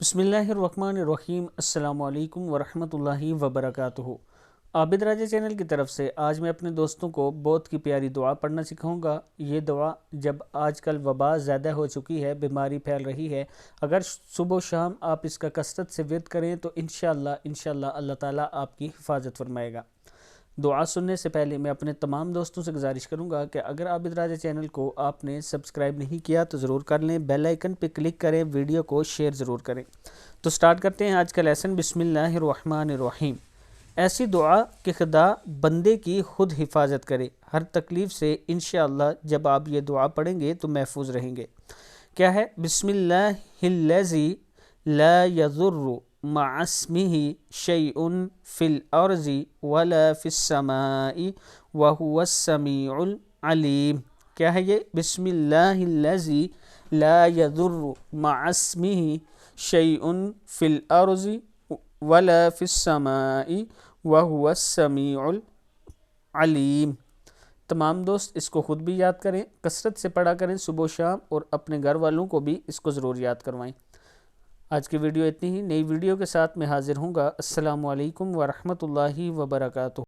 بسم اللہ الرحمن الرحیم۔ السلام علیکم ورحمۃ اللہ وبرکاتہ۔ عابد راجہ چینل کی طرف سے آج میں اپنے دوستوں کو بہت کی پیاری دعا پڑھنا سکھاؤں گا۔ یہ دعا جب آج کل وبا زیادہ ہو چکی ہے، بیماری پھیل رہی ہے، اگر صبح و شام آپ اس کا کثرت سے ورد کریں تو انشاءاللہ اللہ تعالیٰ آپ کی حفاظت فرمائے گا۔ دعا سننے سے پہلے میں اپنے تمام دوستوں سے گزارش کروں گا کہ اگر عابد راجہ چینل کو آپ نے سبسکرائب نہیں کیا تو ضرور کر لیں، بیل آئیکن پہ کلک کریں، ویڈیو کو شیئر ضرور کریں۔ تو سٹارٹ کرتے ہیں آج کا لیسن۔ بسم اللہ الرحمن الرحیم۔ ایسی دعا کہ خدا بندے کی خود حفاظت کرے، ہر تکلیف سے انشاءاللہ جب آپ یہ دعا پڑھیں گے تو محفوظ رہیں گے۔ کیا ہے؟ بسم اللہ الذی لا یضر مع اسمہ شیء فی الارض ولا فی السماء وہو السمیع العلیم۔ کیا ہے یہ؟ بسم اللہ الذی لا یضر مع اسمہ شیء فی الارض ولا فی السماء وہو السمیع العلیم۔ تمام دوست اس کو خود بھی یاد کریں، کثرت سے پڑھا کریں صبح و شام، اور اپنے گھر والوں کو بھی اس کو ضرور یاد کروائیں۔ آج کی ویڈیو اتنی ہی، نئی ویڈیو کے ساتھ میں حاضر ہوں گا۔ السلام علیکم ورحمۃ اللہ وبرکاتہ۔